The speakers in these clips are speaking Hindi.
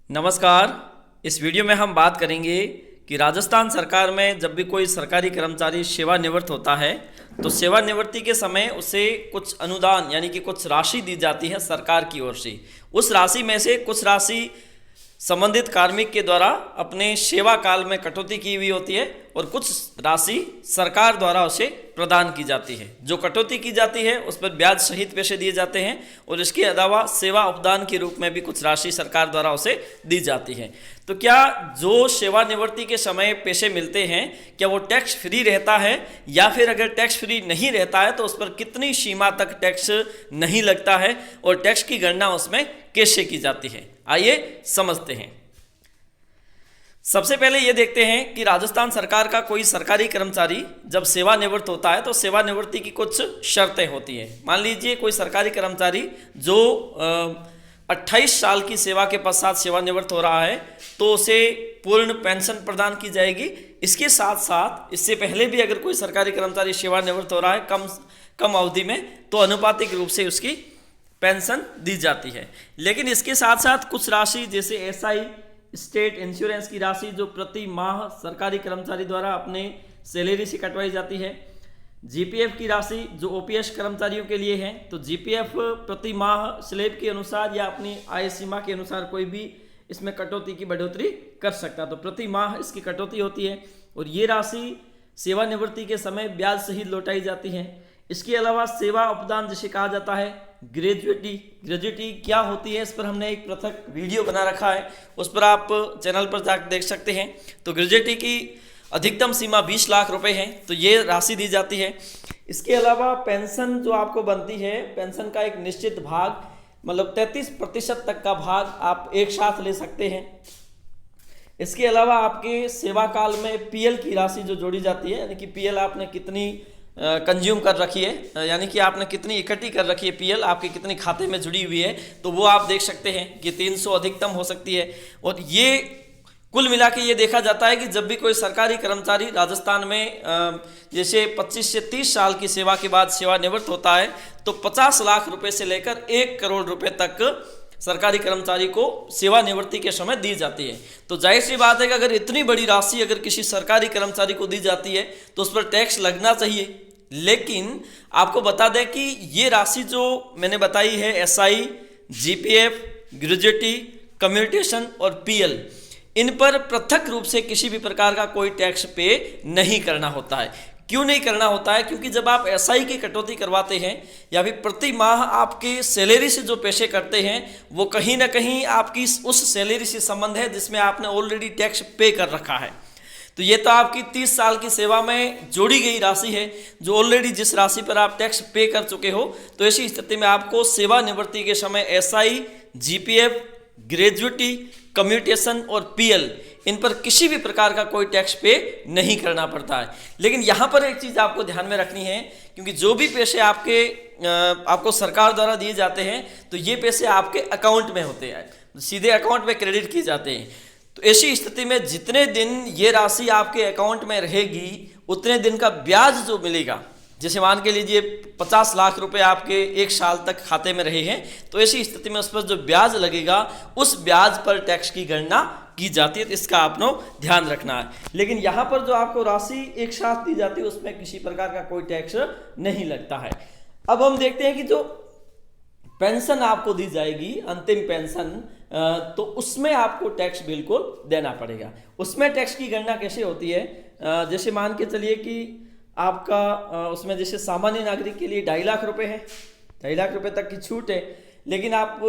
नमस्कार। इस वीडियो में हम बात करेंगे कि राजस्थान सरकार में जब भी कोई सरकारी कर्मचारी सेवानिवृत्त होता है तो सेवानिवृत्ति के समय उसे कुछ अनुदान यानी कि कुछ राशि दी जाती है सरकार की ओर से। उस राशि में से कुछ राशि संबंधित कार्मिक के द्वारा अपने सेवा काल में कटौती की हुई होती है और कुछ राशि सरकार द्वारा उसे प्रदान की जाती है। जो कटौती की जाती है उस पर ब्याज सहित पैसे दिए जाते हैं और इसके अलावा सेवा उपदान के रूप में भी कुछ राशि सरकार द्वारा उसे दी जाती है। तो क्या जो सेवानिवृत्ति के समय पैसे मिलते हैं क्या वो टैक्स फ्री रहता है, या फिर अगर टैक्स फ्री नहीं रहता है तो उस पर कितनी सीमा तक टैक्स नहीं लगता है और टैक्स की गणना उसमें कैसे की जाती है, आइए समझते हैं। सबसे पहले ये देखते हैं कि राजस्थान सरकार का कोई सरकारी कर्मचारी जब सेवानिवृत्त होता है तो सेवानिवृत्ति की कुछ शर्तें होती हैं। मान लीजिए कोई सरकारी कर्मचारी जो 28 साल की सेवा के पश्चात सेवानिवृत्त हो रहा है तो उसे पूर्ण पेंशन प्रदान की जाएगी। इसके साथ साथ इससे पहले भी अगर कोई सरकारी कर्मचारी सेवानिवृत्त हो रहा है कम अवधि में तो अनुपातिक रूप से उसकी पेंशन दी जाती है। लेकिन इसके साथ साथ कुछ राशि जैसे एसआई स्टेट इंश्योरेंस की राशि जो प्रति माह सरकारी कर्मचारी द्वारा अपने सैलरी से कटवाई जाती है, जीपीएफ की राशि जो ओपीएस कर्मचारियों के लिए है तो जीपीएफ प्रति माह स्लैब के अनुसार या अपनी आय सीमा के अनुसार कोई भी इसमें कटौती की बढ़ोतरी कर सकता है, तो प्रति माह इसकी कटौती होती है और ये राशि सेवानिवृत्ति के समय ब्याज सहित लौटाई जाती है। इसके अलावा सेवा उपदान जिसे कहा जाता है, ग्रेजुएटी क्या होती है इस पर हमने एक पृथक वीडियो बना रखा है, उस पर आप चैनल पर जाकर देख सकते हैं। तो ग्रेजुएटी की अधिकतम सीमा 20 लाख रुपए है, तो ये राशि दी जाती है। इसके अलावा पेंशन जो आपको बनती है, पेंशन का एक निश्चित भाग मतलब 33% तक का भाग आप एक साथ ले सकते हैं। इसके अलावा आपके सेवा काल में पीएल की राशि जो जोड़ी जाती है, यानी कि पीएल आपने कितनी कंज्यूम कर रखी है, यानी कि आपने कितनी इकट्ठी कर रखी है, पीएल आपके कितने खाते में जुड़ी हुई है, तो वो आप देख सकते हैं कि 300 अधिकतम हो सकती है। और ये कुल मिला के ये देखा जाता है कि जब भी कोई सरकारी कर्मचारी राजस्थान में जैसे 25 से 30 साल की सेवा के बाद सेवानिवृत्त होता है तो 50 लाख रुपए से लेकर 1 करोड़ रुपए तक सरकारी कर्मचारी को सेवानिवृत्ति के समय दी जाती है। तो जाहिर सी बात है कि अगर इतनी बड़ी राशि अगर किसी सरकारी कर्मचारी को दी जाती है तो उस पर टैक्स लगना चाहिए। लेकिन आपको बता दें कि ये राशि जो मैंने बताई है, एसआई, जीपीएफ, ग्रेजुएटी, कम्यूटेशन और पीएल, इन पर पृथक रूप से किसी भी प्रकार का कोई टैक्स पे नहीं करना होता है। क्यों नहीं करना होता है? क्योंकि जब आप एसआई की कटौती करवाते हैं या फिर प्रति माह आपके सैलरी से जो पैसे करते हैं वो कहीं ना कहीं आपकी उस सैलरी से संबंध है जिसमें आपने ऑलरेडी टैक्स पे कर रखा है। तो ये तो आपकी 30 साल की सेवा में जोड़ी गई राशि है जो ऑलरेडी जिस राशि पर आप टैक्स पे कर चुके हो। तो ऐसी स्थिति में आपको सेवानिवृत्ति के समय एसआई, जीपीएफ, ग्रेजुएटी, कम्यूटेशन और पीएल, इन पर किसी भी प्रकार का कोई टैक्स पे नहीं करना पड़ता है। लेकिन यहाँ पर एक चीज़ आपको ध्यान में रखनी है, क्योंकि जो भी पैसे आपको सरकार द्वारा दिए जाते हैं तो ये पैसे आपके अकाउंट में होते हैं, सीधे अकाउंट में क्रेडिट किए जाते हैं। तो ऐसी स्थिति में जितने दिन ये राशि आपके अकाउंट में रहेगी उतने दिन का ब्याज जो मिलेगा, जैसे मान के लीजिए 50 लाख रुपए आपके 1 साल तक खाते में रहे हैं, तो ऐसी स्थिति में उस पर जो ब्याज लगेगा उस ब्याज पर टैक्स की गणना की जाती है। तो इसका आपको ध्यान रखना है। लेकिन यहाँ पर जो आपको राशि एक साथ दी जाती है उसमें किसी प्रकार का कोई टैक्स नहीं लगता है। अब हम देखते हैं कि जो पेंशन आपको दी जाएगी, अंतिम पेंशन, तो उसमें आपको टैक्स बिल्कुल देना पड़ेगा। उसमें टैक्स की गणना कैसे होती है? जैसे मान के चलिए कि आपका उसमें जैसे सामान्य नागरिक के लिए 2.5 लाख रुपए है, 2.5 लाख रुपए तक की छूट है। लेकिन आप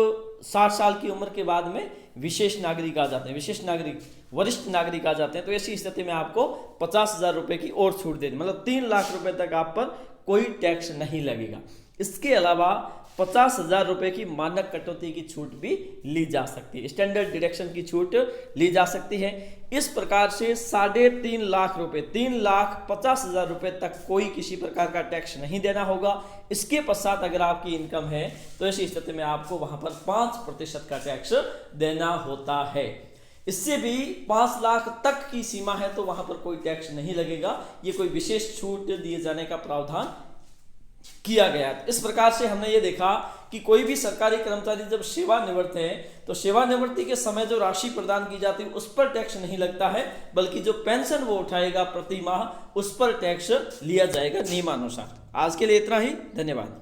60 साल की उम्र के बाद में विशेष नागरिक आ जाते हैं, विशेष नागरिक, वरिष्ठ नागरिक आ जाते हैं, तो ऐसी स्थिति में आपको 50,000 रुपए की और छूट देनी, मतलब 3 लाख रुपए तक आप पर कोई टैक्स नहीं लगेगा। इसके अलावा 50,000 रुपए की मानक कटौती की छूट भी ली जा सकती है, स्टैंडर्ड डिडक्शन की छूट ली जा सकती है। इस प्रकार से 3.5 लाख रुपए, 3,50,000 रुपए तक कोई किसी प्रकार का टैक्स नहीं देना होगा। इसके पश्चात अगर आपकी इनकम है तो ऐसी स्थिति में आपको वहां पर 5% का टैक्स देना होता है। इससे भी 5 लाख तक की सीमा है तो वहां पर कोई टैक्स नहीं लगेगा। ये कोई विशेष छूट दिए जाने का प्रावधान किया गया। इस प्रकार से हमने ये देखा कि कोई भी सरकारी कर्मचारी जब सेवानिवृत्त है तो सेवानिवृत्ति के समय जो राशि प्रदान की जाती है उस पर टैक्स नहीं लगता है, बल्कि जो पेंशन वो उठाएगा प्रति माह उस पर टैक्स लिया जाएगा नियमानुसार। आज के लिए इतना ही, धन्यवाद।